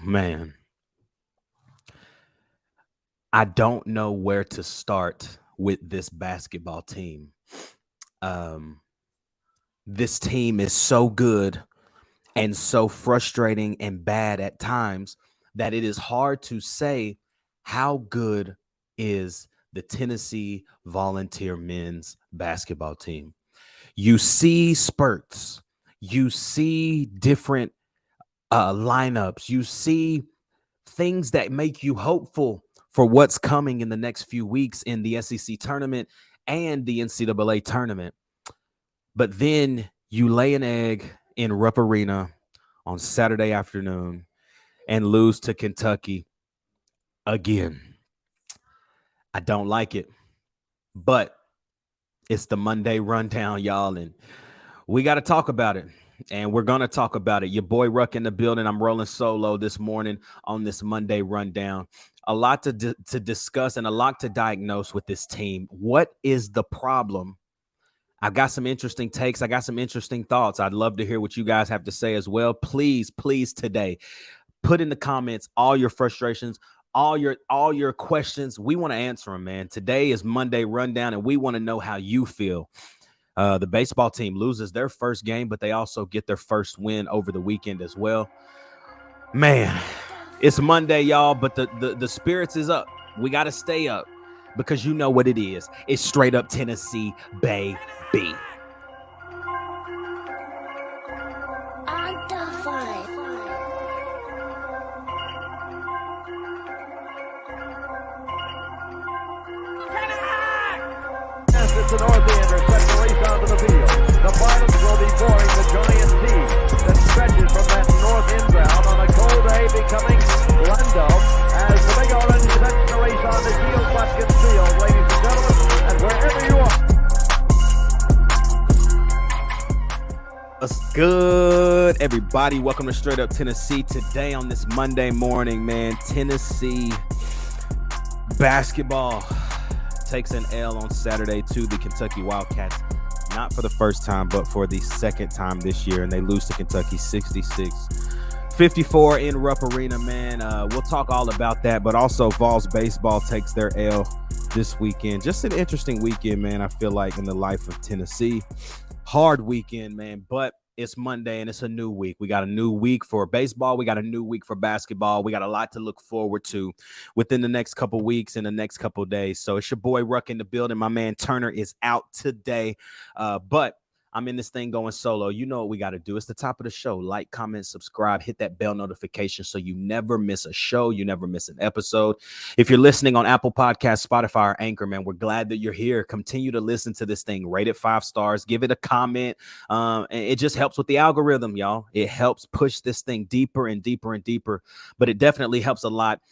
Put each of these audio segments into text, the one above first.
man. I don't know where to start with this basketball team. Um, this team is so good and so frustrating and bad at times that it is hard to say how good is the Tennessee Volunteer men's basketball team. You see spurts, you see different lineups, you see things that make you hopeful for what's coming in the next few weeks in the SEC tournament and the NCAA tournament. But then you lay an egg in Rupp Arena on Saturday afternoon and lose to Kentucky again. I don't like it, but it's the Monday rundown, y'all, and we got to talk about it. And we're going to talk about it. Your boy Ruck in the building. I'm rolling solo this morning on this Monday rundown. A lot to discuss and a lot to diagnose with this team. What is the problem? I've got some interesting takes. I got some interesting thoughts. I'd love to hear what you guys have to say as well. Please today, put in the comments all your frustrations, all your questions. We want to answer them, man. Today is Monday rundown, and we want to know how you feel. The baseball team loses their first game, but they also get their first win over the weekend as well. Man, it's Monday, y'all, but the spirits is up. We got to stay up because you know what it is. It's straight up Tennessee, baby. To Northander, sets the race onto the field. The Marlins will be boring the giant sea that stretches from that north end ground on a cold day, becoming Glendale as the big orange sets the race on the Shield Buskins Field, ladies and gentlemen, and wherever you are. What's good, everybody? Welcome to Straight Up Tennessee. Today on this Monday morning, man, Tennessee basketball takes an L on Saturday to the Kentucky Wildcats, not for the first time, but for the second time this year, and they lose to Kentucky 66-54 in Rupp Arena, man. We'll talk all about that, but also Vols baseball takes their L this weekend. Just an interesting weekend, man, I feel like, in the life of Tennessee. Hard weekend, man, but it's Monday and it's a new week. We got a new week for baseball. We got a new week for basketball. We got a lot to look forward to within the next couple weeks and the next couple days. So it's your boy Ruck in the building. My man Turner is out today, but I'm in this thing going solo. You know what we got to do. It's the top of the show. Like, comment, subscribe, hit that bell notification so you never miss a show. You never miss an episode. If you're listening on Apple Podcasts, Spotify, or Anchor, man, we're glad that you're here. Continue to listen to this thing. Rate it 5 stars. Give it a comment. And it just helps with the algorithm, y'all. It helps push this thing deeper and deeper and deeper. But it definitely helps a lot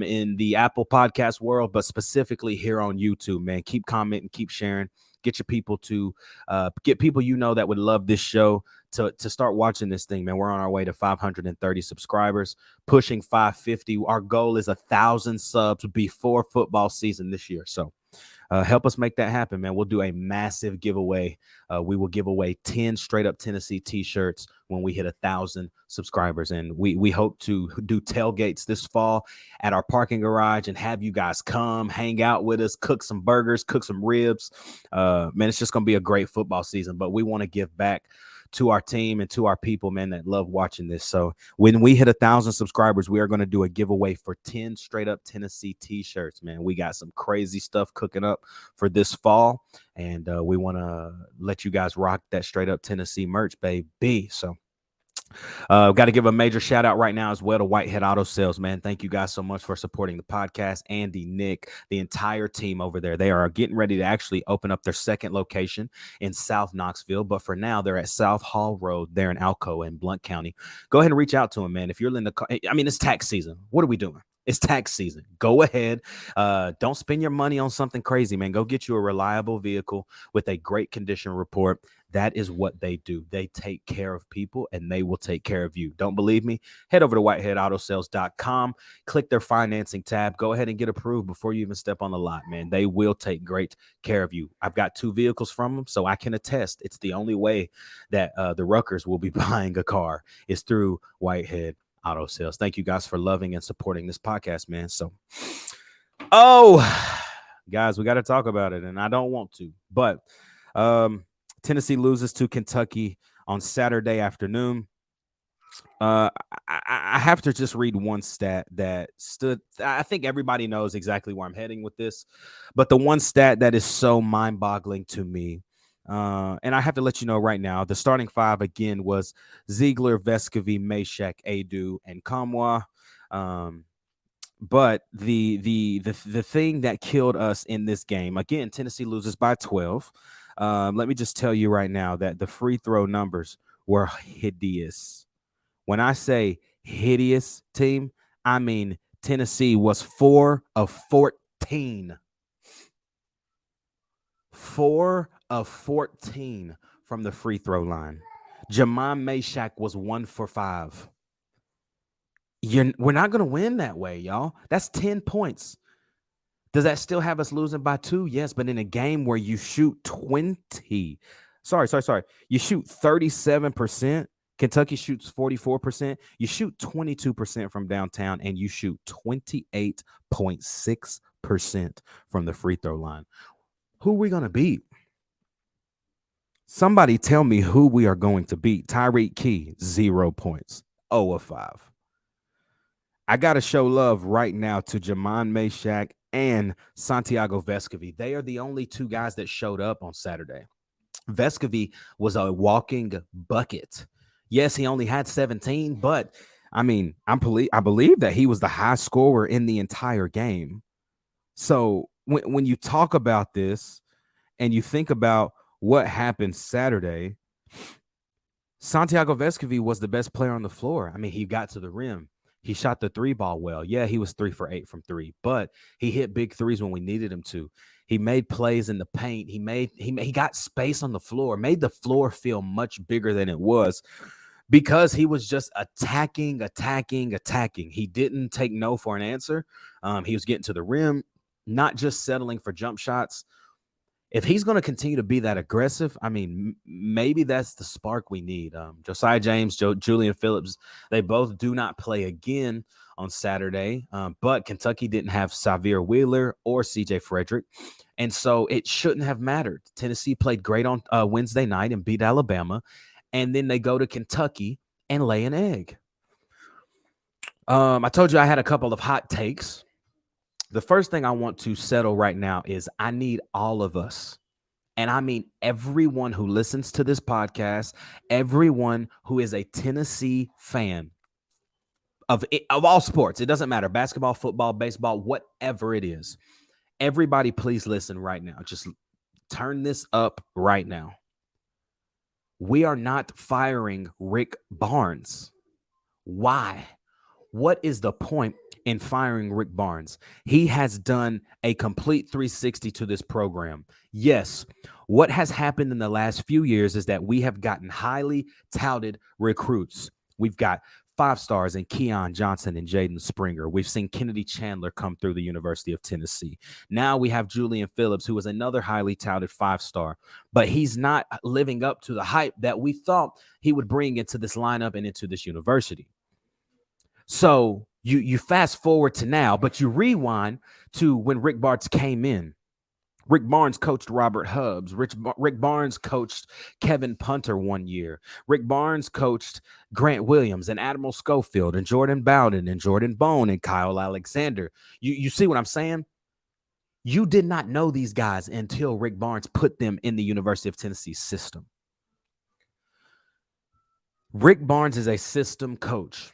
in the Apple Podcast world, but specifically here on YouTube, man. Keep commenting, keep sharing. Get your people to get people you know that would love this show to start watching this thing, man. We're on our way to 530 subscribers, pushing 550. Our goal is 1,000 subs before football season this year. So help us make that happen, man. We'll do a massive giveaway. We will give away 10 straight up Tennessee t-shirts when we hit 1,000 subscribers. And we hope to do tailgates this fall at our parking garage and have you guys come hang out with us, cook some burgers, cook some ribs. Man, it's just going to be a great football season, but we want to give back to our team and to our people, man, that love watching this. So when we hit 1,000 subscribers, we are going to do a giveaway for 10 straight up Tennessee t-shirts, man. We got some crazy stuff cooking up for this fall, and we want to let you guys rock that straight up Tennessee merch, baby. So got to give a major shout out right now as well to Whitehead Auto Sales, man. Thank you guys so much for supporting the podcast. Andy, Nick, the entire team over there. They are getting ready to actually open up their second location in South Knoxville, but for now they're at South Hall Road there in Alco in Blount County. Go ahead and reach out to them, man. If you're in the car, I mean, it's tax season. What are we doing? It's tax season. Go ahead. Don't spend your money on something crazy, man. Go get you a reliable vehicle with a great condition report. That is what they do. They take care of people and they will take care of you. Don't believe me? Head over to whiteheadautosales.com. Click their financing tab. Go ahead and get approved before you even step on the lot, man. They will take great care of you. I've got 2 vehicles from them, so I can attest it's the only way that the Ruckers will be buying a car is through Whitehead auto sales. Thank you guys for loving and supporting this podcast, man. So, oh, guys, we got to talk about it, and I don't want to, but um, Tennessee loses to Kentucky on Saturday afternoon. Uh, I have to just read one stat that stood. I think everybody knows exactly where I'm heading with this, but the one stat that is so mind-boggling to me, and I have to let you know right now, the starting five again was Ziegler, Vescovy, Meshack, Adu, and Kamwa. Um, but the thing that killed us in this game, again, Tennessee loses by 12. Let me just tell you right now that the free throw numbers were hideous. When I say hideous team, I mean Tennessee was 4 of 14. 4 of 14 from the free throw line. Jamon Meshack was 1 for 5. We're not going to win that way, y'all. That's 10 points. Does that still have us losing by 2? Yes, but in a game where you shoot 20, sorry. You shoot 37%. Kentucky shoots 44%. You shoot 22% from downtown, and you shoot 28.6% from the free throw line. Who are we going to beat? Somebody tell me who we are going to beat. Tyreek Key, 0 points, 0 of 5. I got to show love right now to Jamon Meshack and Santiago Vescovy. They are the only two guys that showed up on Saturday. Vescovy was a walking bucket. Yes, he only had 17, but I mean, I believe that he was the high scorer in the entire game. So when you talk about this and you think about what happened Saturday, Santiago Vescovy was the best player on the floor. I mean, he got to the rim. He shot the 3 ball well. Yeah, he was 3 for 8 from 3, but he hit big threes when we needed him to. He made plays in the paint. He got space on the floor, made the floor feel much bigger than it was because he was just attacking. He didn't take no for an answer. He was getting to the rim, not just settling for jump shots. If he's going to continue to be that aggressive, I mean, maybe that's the spark we need. Josiah James, Julian Phillips, they both do not play again on Saturday, but Kentucky didn't have Xavier Wheeler or CJ Frederick, and so it shouldn't have mattered. Tennessee played great on Wednesday night and beat Alabama, and then they go to Kentucky and lay an egg. I told you I had a couple of hot takes. The first thing I want to settle right now is I need all of us, and I mean everyone who listens to this podcast, everyone who is a Tennessee fan of all sports. It doesn't matter, basketball, football, baseball, whatever it is. Everybody, please listen right now. Just turn this up right now. We are not firing Rick Barnes. Why? What is the point in firing Rick Barnes? He has done a complete 360 to this program. Yes, what has happened in the last few years is that we have gotten highly touted recruits. We've got 5 stars in Keon Johnson and Jaden Springer. We've seen Kennedy Chandler come through the University of Tennessee. Now we have Julian Phillips, who is another highly touted 5-star, but he's not living up to the hype that we thought he would bring into this lineup and into this university. So you fast forward to now, but you rewind to when Rick Barnes came in. Rick Barnes coached Robert Hubbs. Rick Barnes coached Kevin Punter one year. Rick Barnes coached Grant Williams and Admiral Schofield and Jordan Bowden and Jordan Bone and Kyle Alexander. You see what I'm saying? You did not know these guys until Rick Barnes put them in the University of Tennessee system. Rick Barnes is a system coach.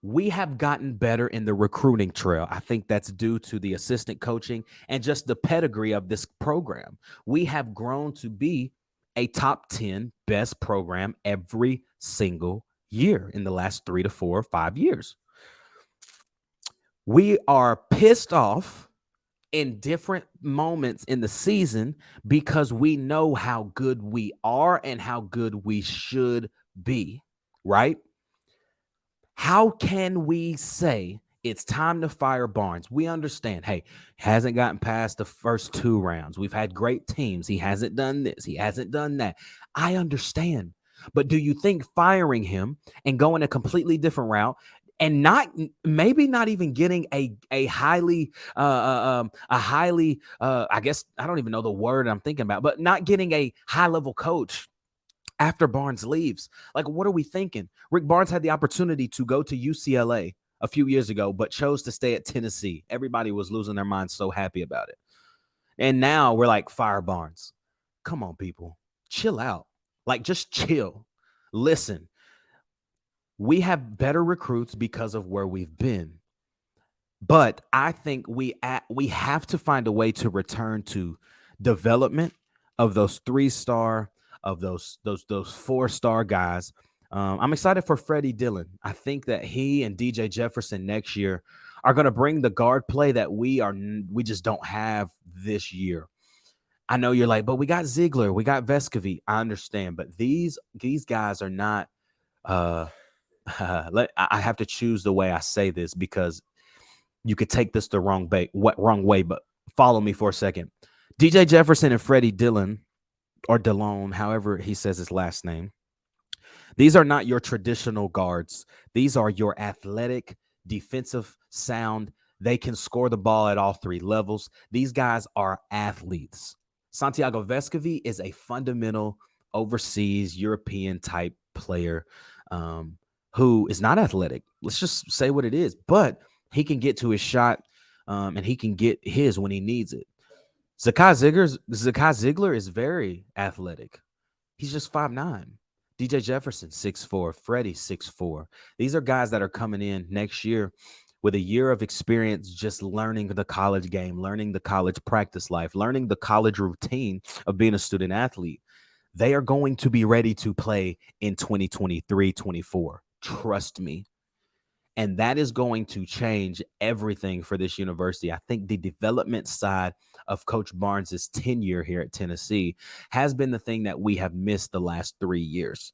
We have gotten better in the recruiting trail. I think that's due to the assistant coaching and just the pedigree of this program. We have grown to be a top 10 best program every single year in the last 3 to 4 or 5 years. We are pissed off in different moments in the season because we know how good we are and how good we should be, right? How can we say it's time to fire Barnes? We understand, hey, hasn't gotten past the first 2 rounds. We've had great teams. He hasn't done this. He hasn't done that. I understand. But do you think firing him and going a completely different route and maybe not even getting a highly I guess I don't even know the word I'm thinking about, but not getting a high level coach after Barnes leaves. Like, what are we thinking? Rick Barnes had the opportunity to go to UCLA a few years ago, but chose to stay at Tennessee. Everybody was losing their minds, so happy about it. And now we're like, fire Barnes. Come on, people. Chill out. Like, just chill. Listen, we have better recruits because of where we've been. But I think we have to find a way to return to development of those 3-star, of those 4-star guys. I'm excited for Freddie Dillon. I think that he and DJ Jefferson next year are going to bring the guard play that we just don't have this year. I know you're like, but we got Ziegler, we got Vescovi. I understand, but these guys are not. I have to choose the way I say this because you could take this the wrong way, but follow me for a second. DJ Jefferson and Freddie Dillon, or Dillon, however he says his last name, these are not your traditional guards. These are your athletic, defensive, sound. They can score the ball at all 3 levels. These guys are athletes. Santiago Vescovi is a fundamental overseas European type player who is not athletic. Let's just say what it is, but he can get to his shot and he can get his when he needs it. Zakai Ziegler is very athletic. He's just 5'9". DJ Jefferson, 6'4". Freddie, 6'4". These are guys that are coming in next year with a year of experience just learning the college game, learning the college practice life, learning the college routine of being a student athlete. They are going to be ready to play in 2023-24. Trust me. And that is going to change everything for this university. I think the development side of Coach Barnes's tenure here at Tennessee has been the thing that we have missed the last 3 years.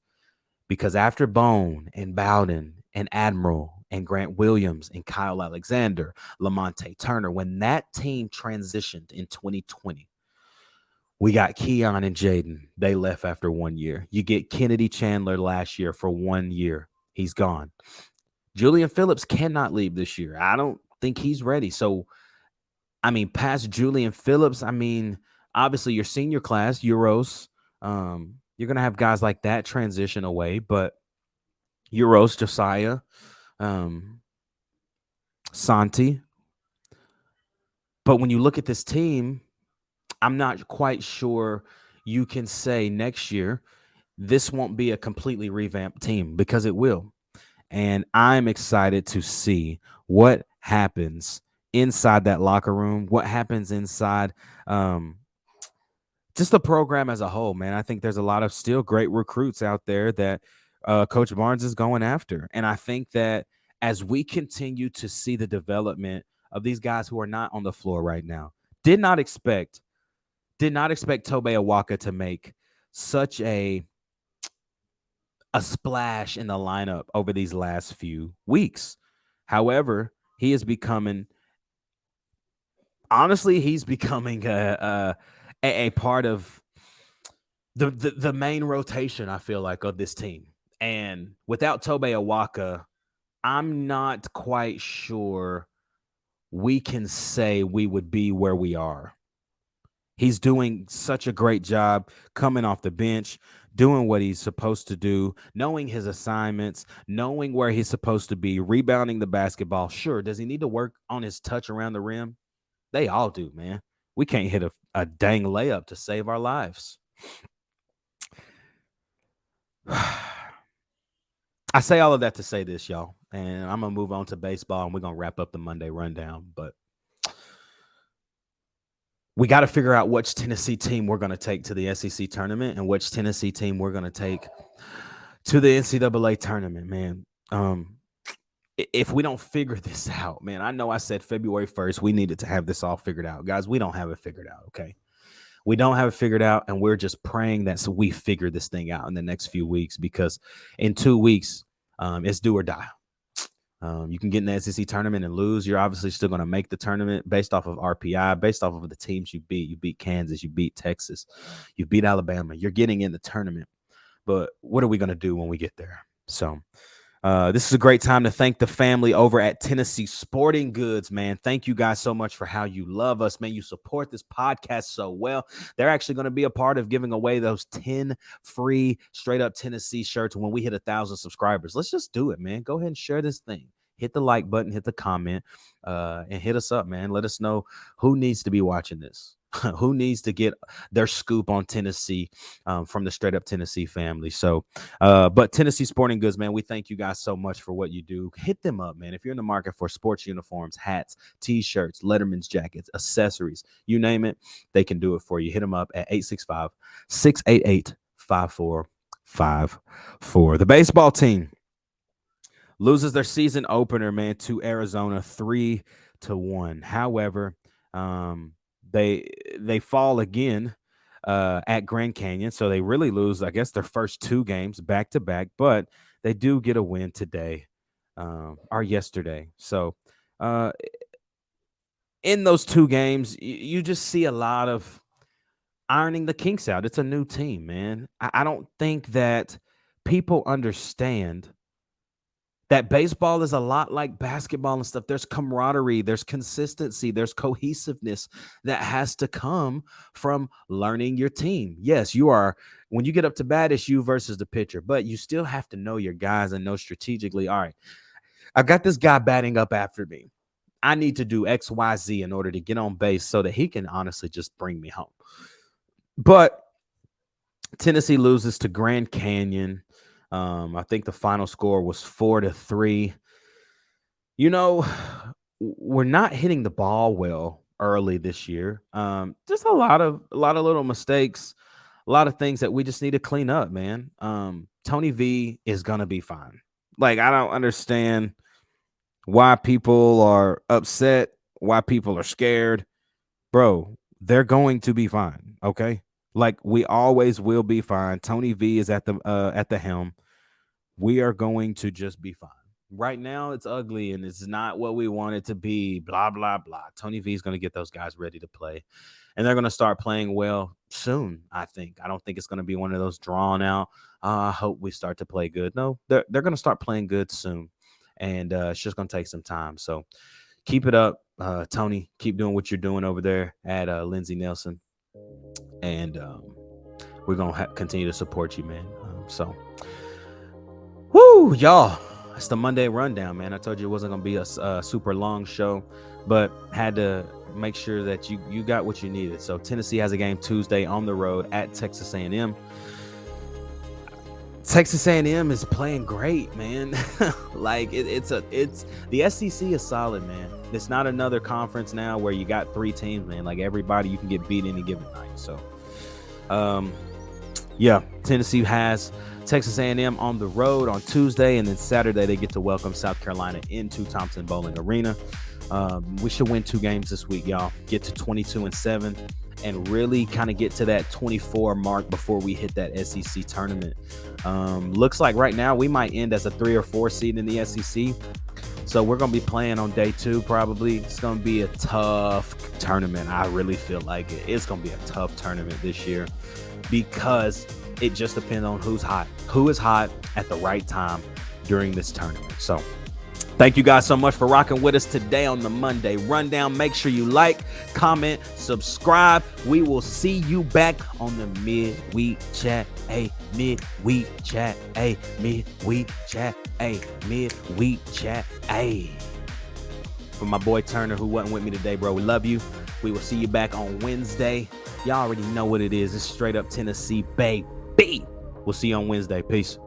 Because after Bone and Bowden and Admiral and Grant Williams and Kyle Alexander, Lamonte Turner, when that team transitioned in 2020, we got Keon and Jaden. They left after 1 year. You get Kennedy Chandler last year for 1 year. He's gone. Julian Phillips cannot leave this year. I don't think he's ready. So, I mean, past Julian Phillips, I mean, obviously your senior class, Euros, you're going to have guys like that transition away. But Euros, Josiah, Santi. But when you look at this team, I'm not quite sure you can say next year this won't be a completely revamped team, because it will. And I'm excited to see what happens inside that locker room, what happens inside just the program as a whole, man. I think there's a lot of still great recruits out there that Coach Barnes is going after. And I think that as we continue to see the development of these guys who are not on the floor right now, did not expect Tobe Awaka to make such a splash in the lineup over these last few weeks. However, he is becoming, honestly, he's becoming a part of the main rotation, I feel like, of this team. And without Tobe Awaka, I'm not quite sure we can say we would be where we are. He's doing such a great job coming off the bench, doing what he's supposed to do, knowing his assignments, knowing where he's supposed to be, rebounding the basketball. Sure, does he need to work on his touch around the rim? They all do, man. We can't hit a dang layup to save our lives. I say all of that to say this, y'all, and I'm going to move on to baseball, and we're going to wrap up the Monday rundown, but we got to figure out which Tennessee team we're going to take to the SEC tournament and which Tennessee team we're going to take to the NCAA tournament, man. If we don't figure this out, man, I know I said February 1st, we needed to have this all figured out. Guys, we don't have it figured out, okay? We don't have it figured out, and we're just praying that we figure this thing out in the next few weeks, because in 2 weeks, it's do or die. You can get in the SEC tournament and lose. You're obviously still going to make the tournament based off of RPI, based off of the teams you beat. You beat Kansas, you beat Texas, you beat Alabama. You're getting in the tournament. But what are we going to do when we get there? So This is a great time to thank the family over at Tennessee Sporting Goods, man. Thank you guys so much for how you love us, man. You support this podcast so well. They're actually going to be a part of giving away those 10 free straight up Tennessee shirts when we hit 1,000 subscribers. Let's just do it, man. Go ahead and share this thing. Hit the like button, hit the comment, and hit us up, man. Let us know who needs to be watching this. Who needs to get their scoop on Tennessee from the straight up Tennessee family. So, but Tennessee Sporting Goods, man, we thank you guys so much for what you do. Hit them up, man. If you're in the market for sports uniforms, hats, t-shirts, Letterman's jackets, accessories, you name it, they can do it for you. Hit them up at 865-688-5454. The baseball team loses their season opener, man, to Arizona 3-1. However, they fall again at Grand Canyon, so they really lose, I guess, their first 2 games back to back. But they do get a win today or yesterday. So in those 2 games, you just see a lot of ironing the kinks out. It's a new team, man. I don't think that people understand that baseball is a lot like basketball and stuff. There's camaraderie, there's consistency, there's cohesiveness that has to come from learning your team. Yes, when you get up to bat, it's you versus the pitcher, but you still have to know your guys and know strategically, all right, I've got this guy batting up after me. I need to do X, Y, Z in order to get on base so that he can honestly just bring me home. But Tennessee loses to Grand Canyon. I think the final score was 4-3. You know, we're not hitting the ball well early this year. Just a lot of little mistakes, a lot of things that we just need to clean up, man. Tony V is gonna be fine. Like, I don't understand why people are upset, why people are scared. Bro, they're going to be fine, okay? Like, we always will be fine. Tony V is at the helm. We are going to just be fine. Right now, it's ugly and it's not what we want it to be. Blah, blah, blah. Tony V is going to get those guys ready to play. And they're going to start playing well soon, I think. I don't think it's going to be one of those drawn out. I hope we start to play good. No, they're going to start playing good soon. And it's just going to take some time. So keep it up, Tony. Keep doing what you're doing over there at Lindsey Nelson. And we're going to continue to support you, man. Woo, y'all. It's the Monday rundown, man. I told you it wasn't going to be a super long show, but had to make sure that you got what you needed. So Tennessee has a game Tuesday on the road at Texas A&M. Texas A&M is playing great, man. Like it's the SEC is solid, man. It's not another conference now where you got 3 teams, man. Like, everybody you can get beat any given night. So, yeah, Tennessee has Texas A&M on the road on Tuesday, and then Saturday they get to welcome South Carolina into Thompson-Boling Arena. We should win 2 games this week, y'all. Get to 22-7 and really kind of get to that 24 mark before we hit that SEC tournament. Looks like right now we might end as a 3 or 4 seed in the SEC. So we're going to be playing on day 2 probably. It's going to be a tough tournament. I really feel like it. It's going to be a tough tournament this year because it just depends on who's hot. Who is hot at the right time during this tournament. So thank you guys so much for rocking with us today on the Monday Rundown. Make sure you like, comment, subscribe. We will see you back on the midweek chat. Midweek chat. Midweek chat. Midweek chat. For my boy Turner, who wasn't with me today, bro, we love you. We will see you back on Wednesday. Y'all already know what it is. It's straight up Tennessee, baby. We'll see you on Wednesday. Peace.